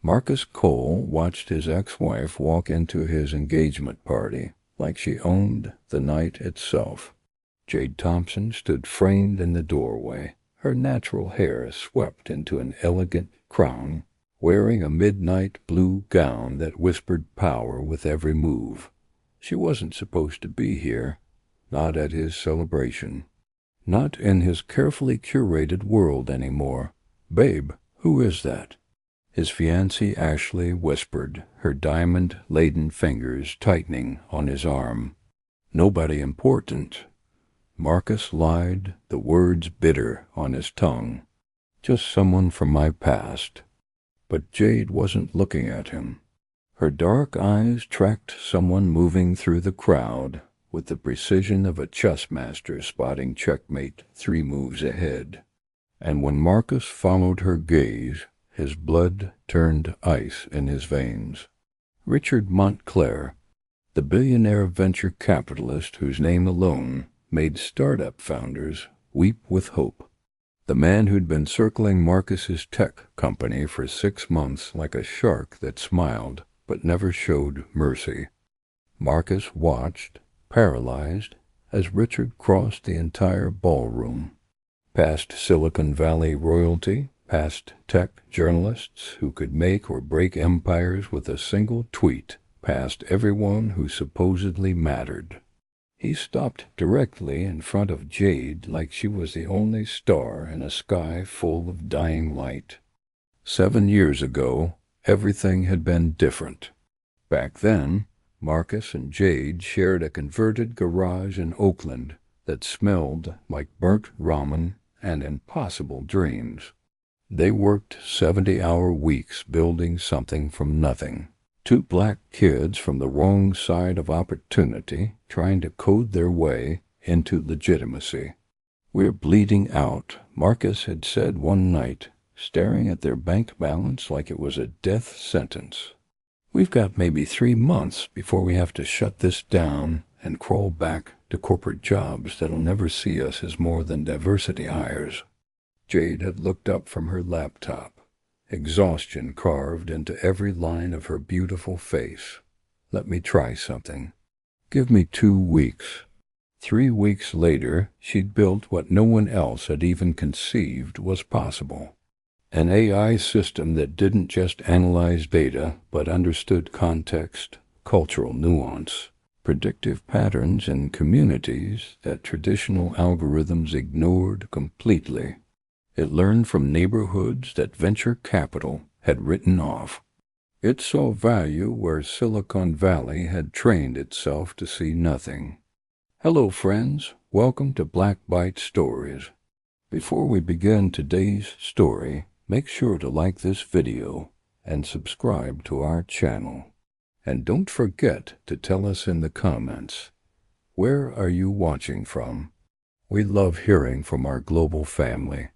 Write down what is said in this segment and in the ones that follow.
Marcus Cole watched his ex-wife walk into his engagement party like she owned the night itself. Jade Thompson stood framed in the doorway, her natural hair swept into an elegant crown, wearing a midnight blue gown that whispered power with every move. She wasn't supposed to be here, not at his celebration, not in his carefully curated world anymore. "Babe, who is that?" His fiancée Ashley whispered, her diamond-laden fingers tightening on his arm. "Nobody important." Marcus lied, the words bitter on his tongue. "Just someone from my past." But Jade wasn't looking at him. Her dark eyes tracked someone moving through the crowd with the precision of a chess master spotting checkmate 3 moves ahead. And when Marcus followed her gaze, his blood turned ice in his veins. Richard Montclair, the billionaire venture capitalist whose name alone made startup founders weep with hope. The man who'd been circling Marcus's tech company for 6 months like a shark that smiled but never showed mercy. Marcus watched, paralyzed, as Richard crossed the entire ballroom. Past Silicon Valley royalty, past tech journalists who could make or break empires with a single tweet, past everyone who supposedly mattered. He stopped directly in front of Jade like she was the only star in a sky full of dying light. 7 years ago, everything had been different. Back then, Marcus and Jade shared a converted garage in Oakland that smelled like burnt ramen and impossible dreams. They worked 70-hour weeks building something from nothing. 2 black kids from the wrong side of opportunity trying to code their way into legitimacy. "We're bleeding out," Marcus had said one night, staring at their bank balance like it was a death sentence. "We've got maybe 3 months before we have to shut this down and crawl back to corporate jobs that'll never see us as more than diversity hires." Jade had looked up from her laptop, exhaustion carved into every line of her beautiful face. "Let me try something. Give me 2 weeks. 3 weeks later, she'd built what no one else had even conceived was possible. An AI system that didn't just analyze data, but understood context, cultural nuance, predictive patterns in communities that traditional algorithms ignored completely. It learned from neighborhoods that venture capital had written off. It saw value where Silicon Valley had trained itself to see nothing. Hello, friends. Welcome to Black Bite Stories. Before we begin today's story, make sure to like this video and subscribe to our channel. And don't forget to tell us in the comments, where are you watching from? We love hearing from our global family.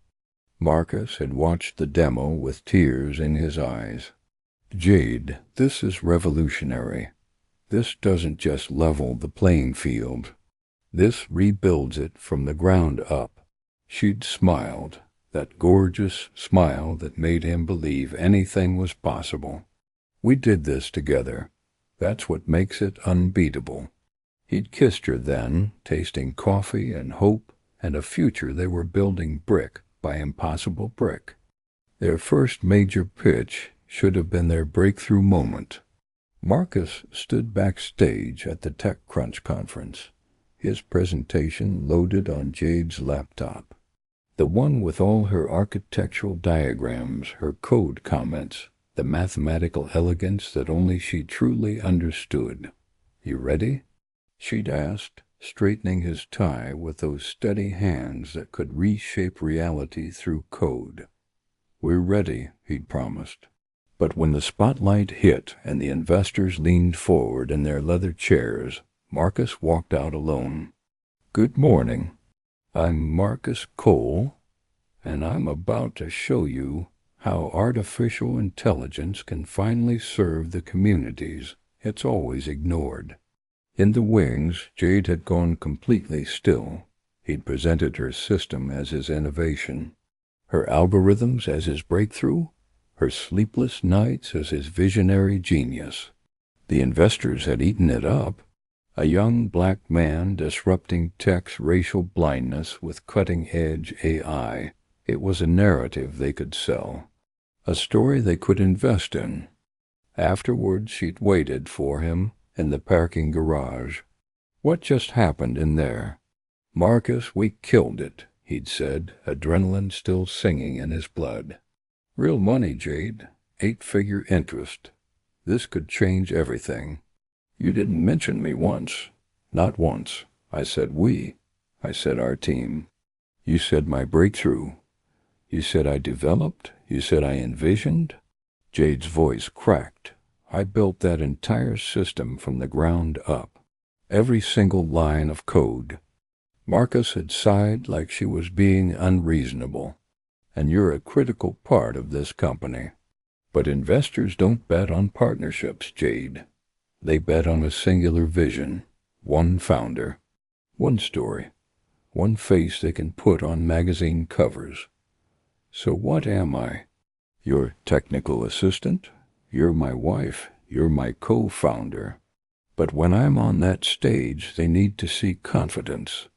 Marcus had watched the demo with tears in his eyes. "Jade, this is revolutionary. This doesn't just level the playing field. This rebuilds it from the ground up." She'd smiled, that gorgeous smile that made him believe anything was possible. "We did this together. That's what makes it unbeatable." He'd kissed her then, tasting coffee and hope and a future they were building brick by impossible brick. Their first major pitch should have been their breakthrough moment. Marcus stood backstage at the TechCrunch conference, his presentation loaded on Jade's laptop. The one with all her architectural diagrams, her code comments, the mathematical elegance that only she truly understood. "You ready?" she'd asked, straightening his tie with those steady hands that could reshape reality through code. "We're ready," he'd promised. But when the spotlight hit and the investors leaned forward in their leather chairs, Marcus walked out alone. "Good morning. I'm Marcus Cole, and I'm about to show you how artificial intelligence can finally serve the communities it's always ignored." In the wings, Jade had gone completely still. He'd presented her system as his innovation, her algorithms as his breakthrough, her sleepless nights as his visionary genius. The investors had eaten it up. A young black man disrupting tech's racial blindness with cutting-edge AI. It was a narrative they could sell, a story they could invest in. Afterwards, she'd waited for him in the parking garage. "What just happened in there?" "Marcus, we killed it," he'd said, adrenaline still singing in his blood. "Real money, Jade. 8-figure interest. This could change everything." "You didn't mention me once." "Not once. I said we. I said our team. You said my breakthrough. You said I developed. You said I envisioned." Jade's voice cracked. "I built that entire system from the ground up. Every single line of code." Marcus had sighed like she was being unreasonable. "And you're a critical part of this company. But investors don't bet on partnerships, Jade. They bet on a singular vision, one founder, one story, one face they can put on magazine covers. So what am I? Your technical assistant? You're my wife. You're my co-founder. But when I'm on that stage, they need to see confidence,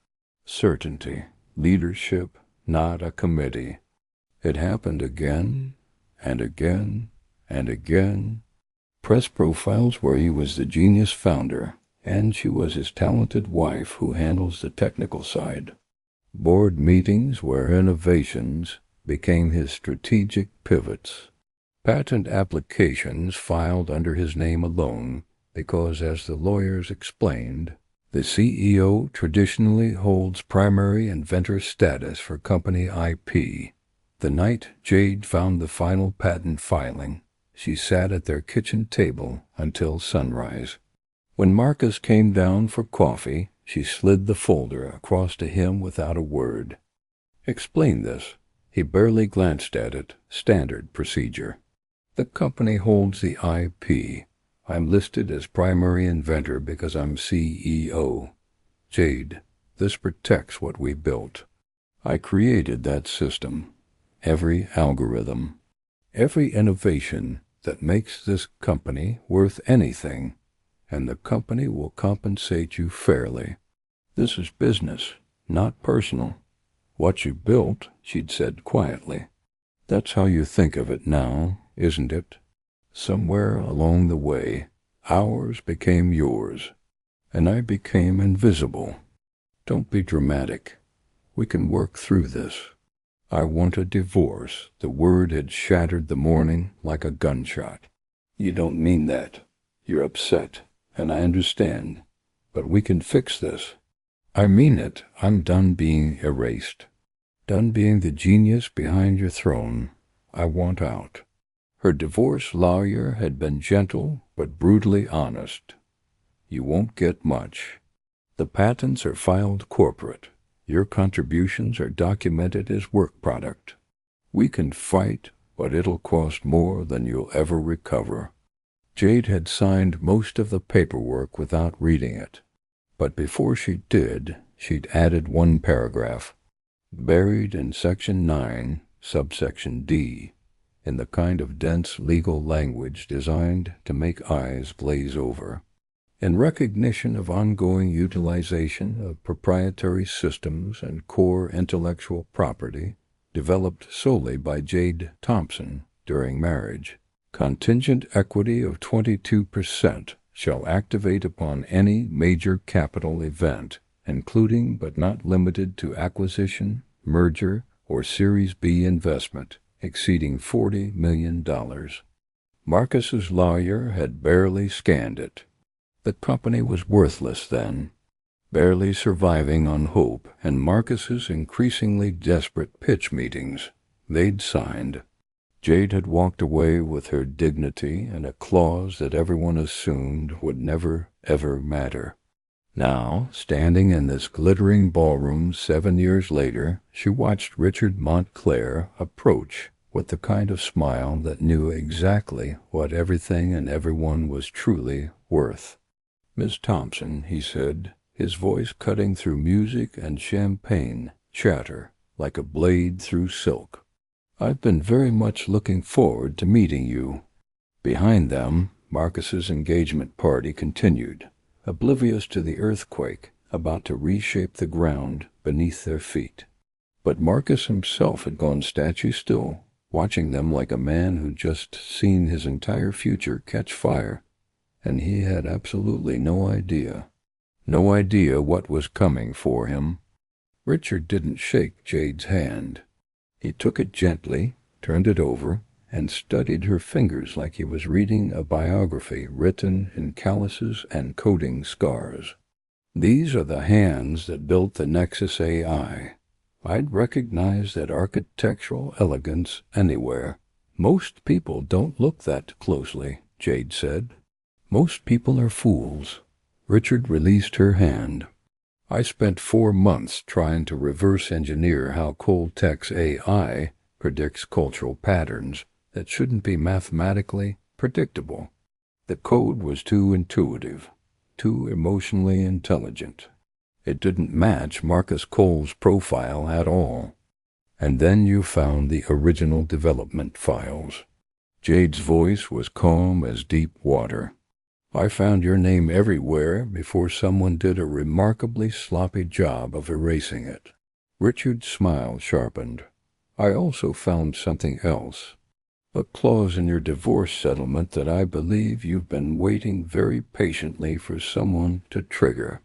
certainty, leadership, not a committee." It happened again and again and again. Press profiles where he was the genius founder, and she was his talented wife who handles the technical side. Board meetings where innovations became his strategic pivots. Patent applications filed under his name alone because, as the lawyers explained, the CEO traditionally holds primary inventor status for company IP. The night Jade found the final patent filing, she sat at their kitchen table until sunrise. When Marcus came down for coffee, she slid the folder across to him without a word. "Explain this." He barely glanced at it. "Standard procedure. The company holds the IP. I'm listed as primary inventor because I'm CEO. Jade, this protects what we built. I created that system. Every algorithm. Every innovation that makes this company worth anything, and the company will compensate you fairly. This is business, not personal. What you built," she'd said quietly. "That's how you think of it now, isn't it? Somewhere along the way, ours became yours, and I became invisible. Don't be dramatic. We can work through this. I want a divorce." The word had shattered the morning like a gunshot. "You don't mean that. You're upset, and I understand. But we can fix this." "I mean it. I'm done being erased. Done being the genius behind your throne. I want out." Her divorce lawyer had been gentle but brutally honest. "You won't get much. The patents are filed corporate. Your contributions are documented as work product. We can fight, but it'll cost more than you'll ever recover." Jade had signed most of the paperwork without reading it. But before she did, she'd added one paragraph, buried in Section 9, subsection D, in the kind of dense legal language designed to make eyes glaze over. In recognition of ongoing utilization of proprietary systems and core intellectual property developed solely by Jade Thompson during marriage, contingent equity of 22% shall activate upon any major capital event, including but not limited to acquisition, merger, or Series B investment exceeding $40 million. Marcus's lawyer had barely scanned it. The company was worthless then, barely surviving on hope and Marcus's increasingly desperate pitch meetings. They'd signed. Jade had walked away with her dignity and a clause that everyone assumed would never, ever matter. Now, standing in this glittering ballroom 7 years later, she watched Richard Montclair approach with the kind of smile that knew exactly what everything and everyone was truly worth. "Miss Thompson," he said, his voice cutting through music and champagne chatter like a blade through silk. I've been very much looking forward to meeting you." Behind them, Marcus's engagement party continued, oblivious to the earthquake about to reshape the ground beneath their feet. But Marcus himself had gone statue still, watching them like a man who'd just seen his entire future catch fire, and he had absolutely no idea what was coming for him. Richard didn't shake Jade's hand. He took it gently, turned it over, and studied her fingers like he was reading a biography written in calluses and coding scars. "These are the hands that built the Nexus AI. I'd recognize that architectural elegance anywhere." "Most people don't look that closely," Jade said. "Most people are fools." Richard released her hand. "I spent 4 months trying to reverse engineer how Coltech's AI predicts cultural patterns that shouldn't be mathematically predictable. The code was too intuitive, too emotionally intelligent. It didn't match Marcus Cole's profile at all. And then you found the original development files." Jade's voice was calm as deep water. "I found your name everywhere before someone did a remarkably sloppy job of erasing it." Richard's smile sharpened. "I also found something else. A clause in your divorce settlement that I believe you've been waiting very patiently for someone to trigger."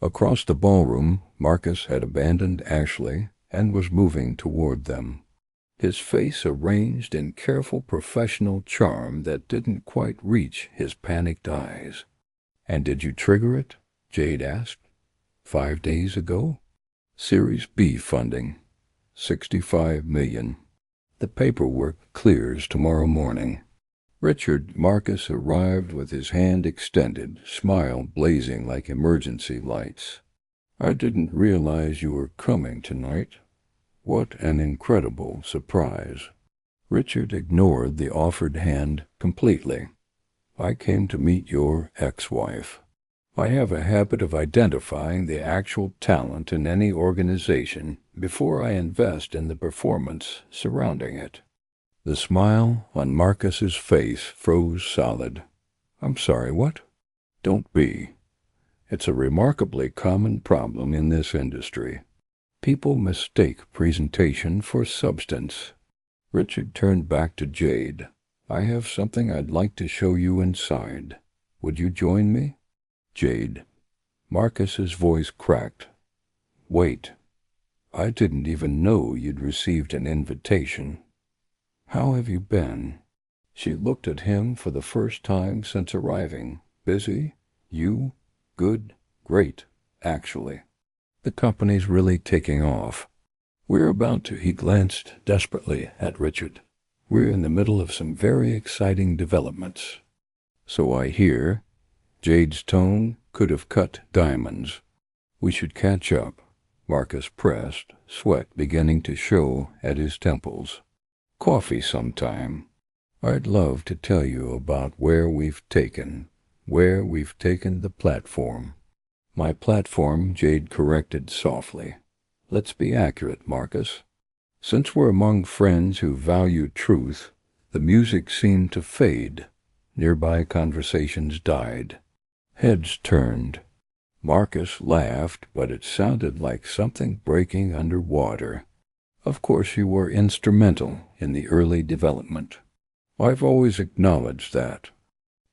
Across the ballroom, Marcus had abandoned Ashley and was moving toward them, his face arranged in careful professional charm that didn't quite reach his panicked eyes. "And did you trigger it?" Jade asked. 5 days ago? Series B funding. $65 million. The paperwork clears tomorrow morning." Marcus arrived with his hand extended, smile blazing like emergency lights. "I didn't realize you were coming tonight. What an incredible surprise." Richard ignored the offered hand completely. "I came to meet your ex-wife. I have a habit of identifying the actual talent in any organization before I invest in the performance surrounding it." The smile on Marcus's face froze solid. "I'm sorry, what?" "Don't be. It's a remarkably common problem in this industry. People mistake presentation for substance." Richard turned back to Jade. "I have something I'd like to show you inside. Would you join me?" "Jade." Marcus's voice cracked. "Wait. I didn't even know you'd received an invitation. How have you been?" She looked at him for the first time since arriving. "Busy? You? Good? Great, actually. The company's really taking off. We're about to," he glanced desperately at Richard. "We're in the middle of some very exciting developments." "So I hear." Jade's tone could have cut diamonds. "We should catch up," Marcus pressed, sweat beginning to show at his temples. "Coffee sometime. I'd love to tell you about where we've taken the platform." "My platform," Jade corrected softly. "Let's be accurate, Marcus. Since we're among friends who value truth, the music seemed to fade. Nearby conversations died. Heads turned. Marcus laughed, but it sounded like something breaking underwater. "Of course you were instrumental in the early development. I've always acknowledged that."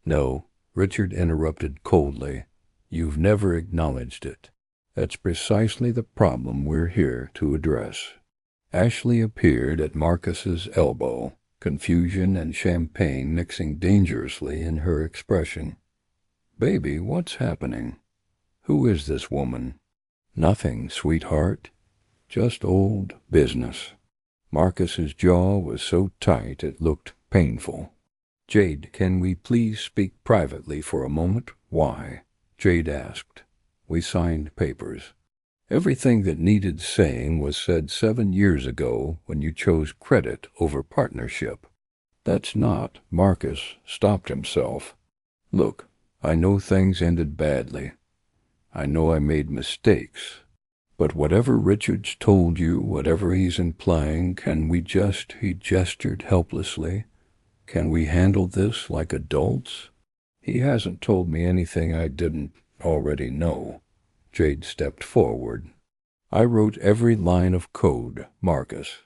"No," Richard interrupted coldly. "You've never acknowledged it. That's precisely the problem we're here to address." Ashley appeared at Marcus's elbow, confusion and champagne mixing dangerously in her expression. "Baby, what's happening? Who is this woman?" "Nothing, sweetheart. Just old business." Marcus's jaw was so tight it looked painful. "Jade, can we please speak privately for a moment?" "Why?" Jade asked. "We signed papers. Everything that needed saying was said 7 years ago when you chose credit over partnership." "That's not—" Marcus stopped himself. "Look, I know things ended badly. I know I made mistakes. But whatever Richard's told you, whatever he's implying, he gestured helplessly, can we handle this like adults? He hasn't told me anything I didn't already know. Jade stepped forward. I wrote every line of code, Marcus.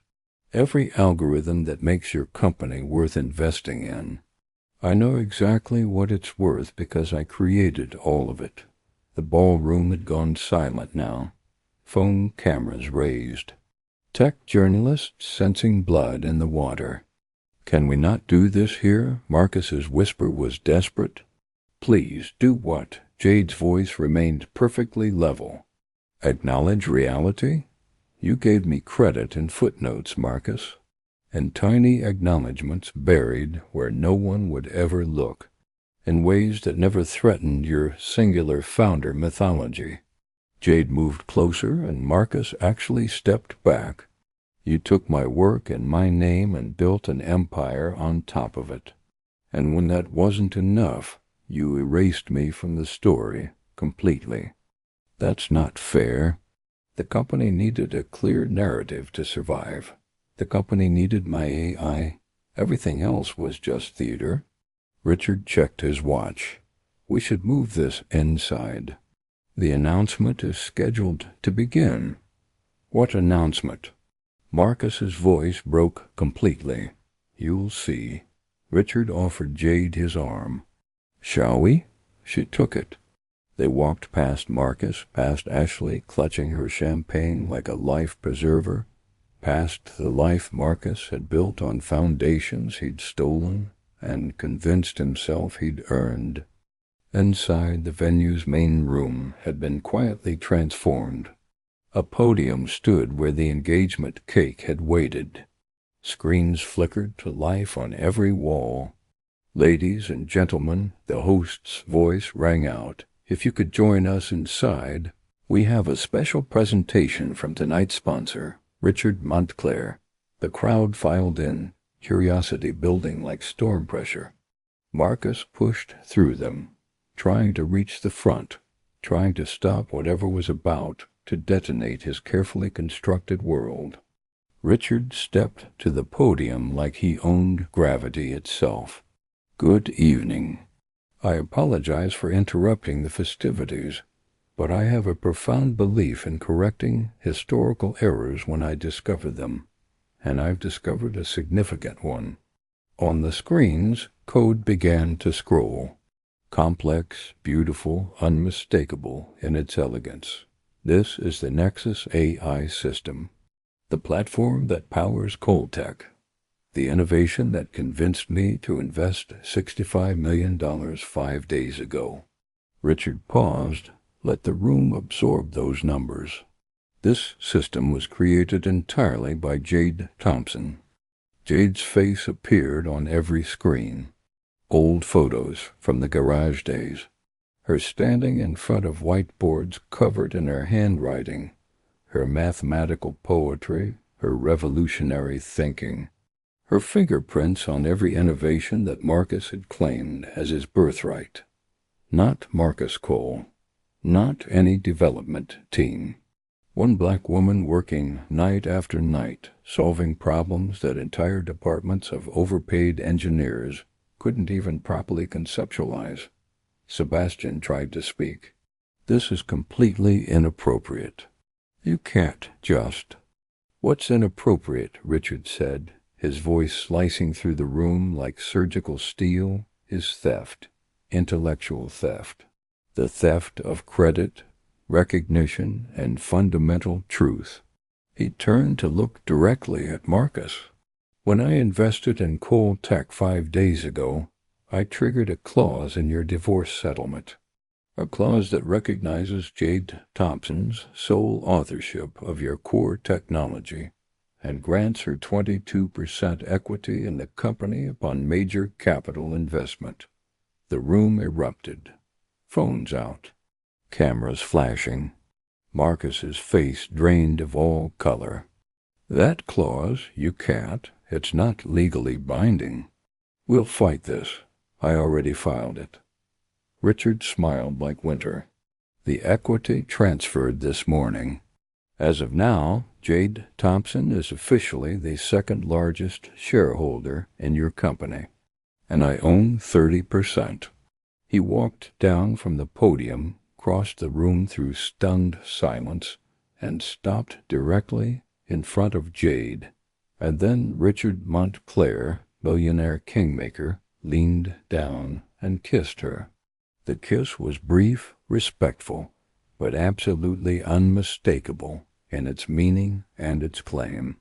Every algorithm that makes your company worth investing in. I know exactly what it's worth because I created all of it. The ballroom had gone silent now. Phone cameras raised. Tech journalists sensing blood in the water. Can we not do this here? Marcus's whisper was desperate. Please, do what? Jade's voice remained perfectly level. Acknowledge reality? You gave me credit in footnotes, Marcus, and tiny acknowledgments buried where no one would ever look, in ways that never threatened your singular founder mythology. Jade moved closer, and Marcus actually stepped back. You took my work and my name and built an empire on top of it. And when that wasn't enough, you erased me from the story completely. That's not fair. The company needed a clear narrative to survive. The company needed my AI. Everything else was just theater. Richard checked his watch. We should move this inside. The announcement is scheduled to begin. What announcement? Marcus's voice broke completely. You'll see. Richard offered Jade his arm. Shall we? She took it. They walked past Marcus, past Ashley clutching her champagne like a life preserver, past the life Marcus had built on foundations he'd stolen and convinced himself he'd earned. Inside, the venue's main room had been quietly transformed. A podium stood where the engagement cake had waited. Screens flickered to life on every wall. Ladies and gentlemen, the host's voice rang out. If you could join us inside, we have a special presentation from tonight's sponsor, Richard Montclair. The crowd filed in, curiosity building like storm pressure. Marcus pushed through them, trying to reach the front, trying to stop whatever was about to detonate his carefully constructed world. Richard stepped to the podium like he owned gravity itself. Good evening. I apologize for interrupting the festivities, but I have a profound belief in correcting historical errors when I discover them, and I've discovered a significant one. On the screens, code began to scroll. Complex, beautiful, unmistakable in its elegance. This is the Nexus AI system, the platform that powers Coltech, the innovation that convinced me to invest $65 million 5 days ago. Richard paused, let the room absorb those numbers. This system was created entirely by Jade Thompson. Jade's face appeared on every screen. Old photos from the garage days. Her standing in front of whiteboards covered in her handwriting, her mathematical poetry, her revolutionary thinking, her fingerprints on every innovation that Marcus had claimed as his birthright. Not Marcus Cole, not any development team. One black woman working night after night, solving problems that entire departments of overpaid engineers couldn't even properly conceptualize. Sebastian tried to speak. This is completely inappropriate. You can't just. What's inappropriate, Richard said, his voice slicing through the room like surgical steel, is theft, intellectual theft. The theft of credit, recognition, and fundamental truth. He turned to look directly at Marcus. When I invested in Coltech 5 days ago, I triggered a clause in your divorce settlement. A clause that recognizes Jade Thompson's sole authorship of your core technology and grants her 22% equity in the company upon major capital investment. The room erupted. Phones out. Cameras flashing. Marcus's face drained of all color. That clause, you can't. It's not legally binding. We'll fight this. I already filed it. Richard smiled like winter. The equity transferred this morning. As of now, Jade Thompson is officially the second largest shareholder in your company, and I own 30%. He walked down from the podium, crossed the room through stunned silence, and stopped directly in front of Jade. And then Richard Montclair, billionaire kingmaker, leaned down and kissed her. The kiss was brief, respectful, but absolutely unmistakable in its meaning and its claim.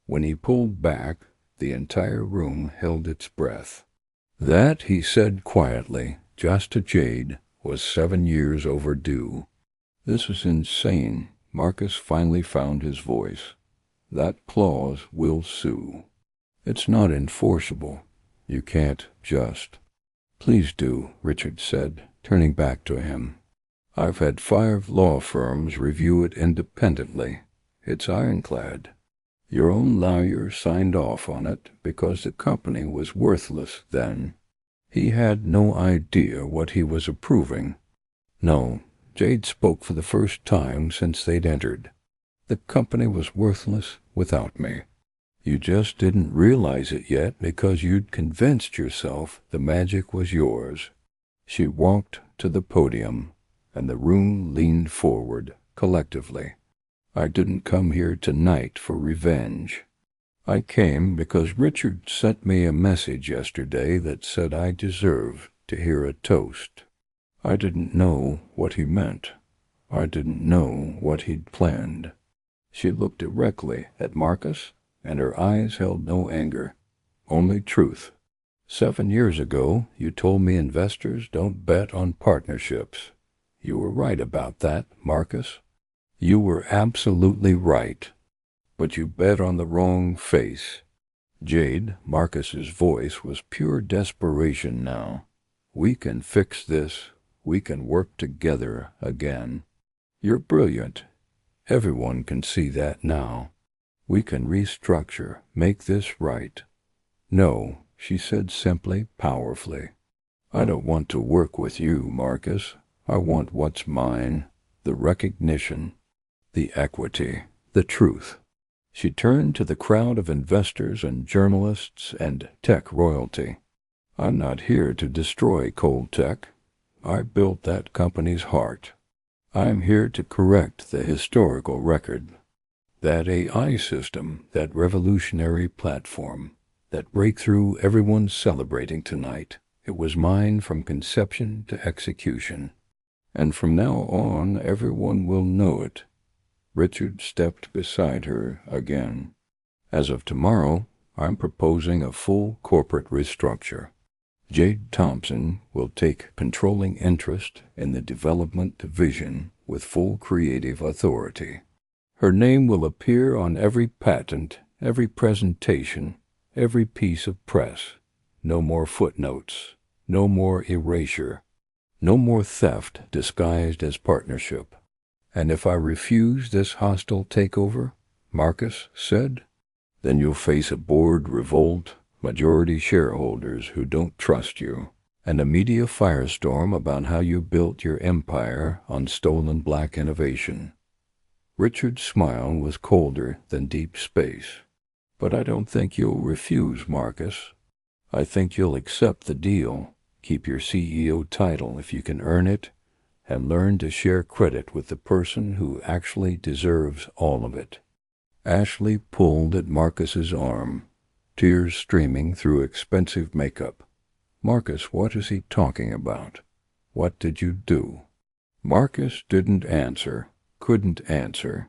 When he pulled back, the entire room held its breath. That, he said quietly, just to Jade, was 7 years overdue. This is insane. Marcus finally found his voice. That clause will sue. It's not enforceable. You can't just. Please do, Richard said, turning back to him. I've had 5 law firms review it independently. It's ironclad. Your own lawyer signed off on it because the company was worthless then. He had no idea what he was approving. No, Jade spoke for the first time since they'd entered. The company was worthless without me. You just didn't realize it yet because you'd convinced yourself the magic was yours. She walked to the podium, and the room leaned forward, collectively. I didn't come here tonight for revenge. I came because Richard sent me a message yesterday that said I deserved to hear a toast. I didn't know what he meant. I didn't know what he'd planned. She looked directly at Marcus, and her eyes held no anger, only truth. 7 years ago, you told me investors don't bet on partnerships. You were right about that, Marcus. You were absolutely right. But you bet on the wrong face. Jade, Marcus's voice was pure desperation now. We can fix this. We can work together again. You're brilliant. Everyone can see that now. We can restructure, make this right. No, she said simply, powerfully. I don't want to work with you, Marcus. I want what's mine, the recognition, the equity, the truth. She turned to the crowd of investors and journalists and tech royalty. I'm not here to destroy cold tech. I built that company's heart. I'm here to correct the historical record. That AI system, that revolutionary platform, that breakthrough everyone's celebrating tonight, it was mine from conception to execution. And from now on, everyone will know it. Richard stepped beside her again. As of tomorrow, I'm proposing a full corporate restructure. Jade Thompson will take controlling interest in the development division with full creative authority. Her name will appear on every patent, every presentation, every piece of press. No more footnotes, no more erasure, no more theft disguised as partnership. And if I refuse this hostile takeover, Marcus said, then you'll face a board revolt, majority shareholders who don't trust you, and a media firestorm about how you built your empire on stolen black innovation. Richard's smile was colder than deep space. But I don't think you'll refuse, Marcus. I think you'll accept the deal, keep your CEO title if you can earn it, and learn to share credit with the person who actually deserves all of it. Ashley pulled at Marcus's arm, tears streaming through expensive makeup. Marcus, what is he talking about? What did you do? Marcus didn't answer, couldn't answer.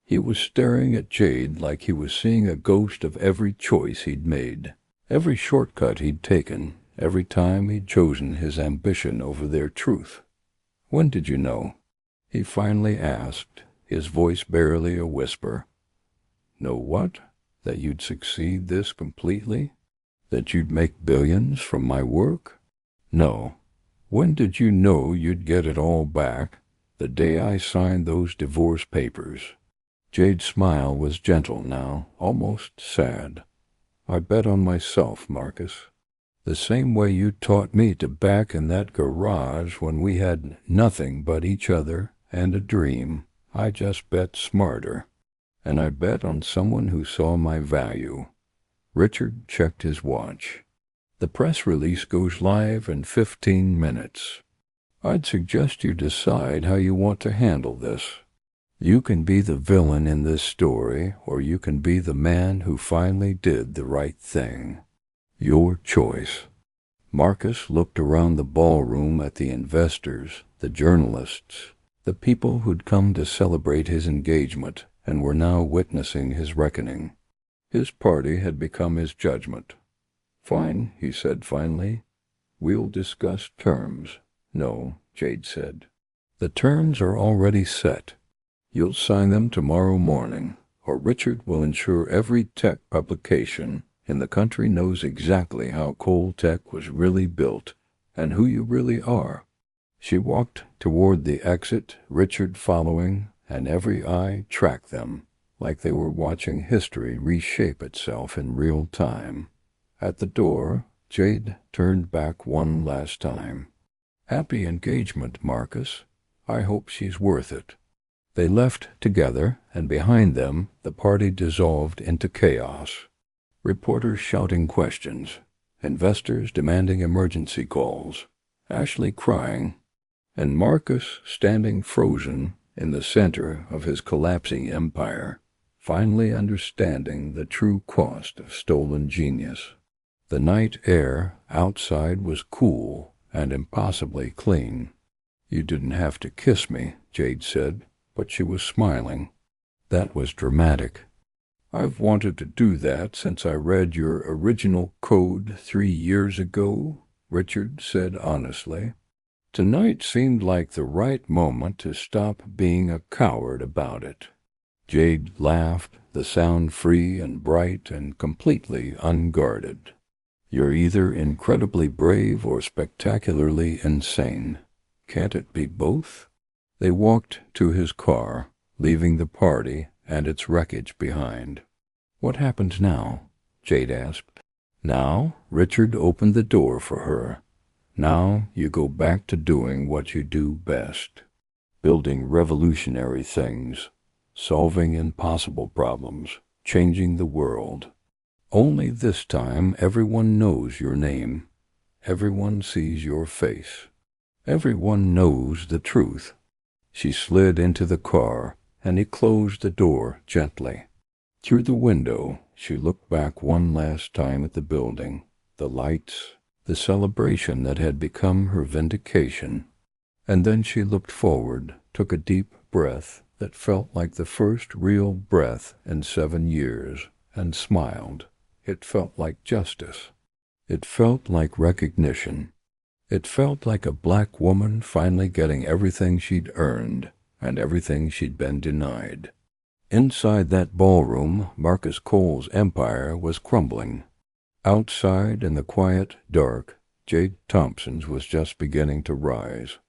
He was staring at Jade like he was seeing a ghost of every choice he'd made, every shortcut he'd taken, every time he'd chosen his ambition over their truth. When did you know? He finally asked, his voice barely a whisper. Know what? That you'd succeed this completely? That you'd make billions from my work? No. When did you know you'd get it all back? The day I signed those divorce papers. Jade's smile was gentle now, almost sad. I bet on myself, Marcus. The same way you taught me to back in that garage when we had nothing but each other and a dream. I just bet smarter. And I bet on someone who saw my value." Richard checked his watch. "The press release goes live in 15 minutes. I'd suggest you decide how you want to handle this. You can be the villain in this story, or you can be the man who finally did the right thing. Your choice." Marcus looked around the ballroom at the investors, the journalists, the people who'd come to celebrate his engagement and were now witnessing his reckoning. His party had become his judgment. "Fine," he said finally. "We'll discuss terms." "No," Jade said. "The terms are already set. You'll sign them tomorrow morning, or Richard will ensure every tech publication in the country knows exactly how coal tech was really built and who you really are." She walked toward the exit, Richard following, and every eye tracked them, like they were watching history reshape itself in real time. At the door, Jade turned back one last time. "Happy engagement, Marcus. I hope she's worth it." They left together, and behind them the party dissolved into chaos. Reporters shouting questions, investors demanding emergency calls, Ashley crying, and Marcus standing frozen in the center of his collapsing empire, finally understanding the true cost of stolen genius. The night air outside was cool and impossibly clean. "You didn't have to kiss me," Jade said, but she was smiling. That was dramatic. "I've wanted to do that since I read your original code 3 years ago," Richard said honestly. Tonight seemed like the right moment to stop being a coward about it. Jade laughed, the sound free and bright and completely unguarded. "You're either incredibly brave or spectacularly insane. Can't it be both?" They walked to his car, leaving the party and its wreckage behind. "What happens now?" Jade asked. "Now," Richard opened the door for her. "Now you go back to doing what you do best. Building revolutionary things, solving impossible problems, changing the world. Only this time everyone knows your name. Everyone sees your face. Everyone knows the truth." She slid into the car, and he closed the door gently. Through the window, she looked back one last time at the building, the lights, the celebration that had become her vindication. And then she looked forward, took a deep breath that felt like the first real breath in 7 years, and smiled. It felt like justice. It felt like recognition. It felt like a black woman finally getting everything she'd earned and everything she'd been denied. Inside that ballroom, Marcus Cole's empire was crumbling. Outside, in the quiet dark, Jade Thompson's was just beginning to rise.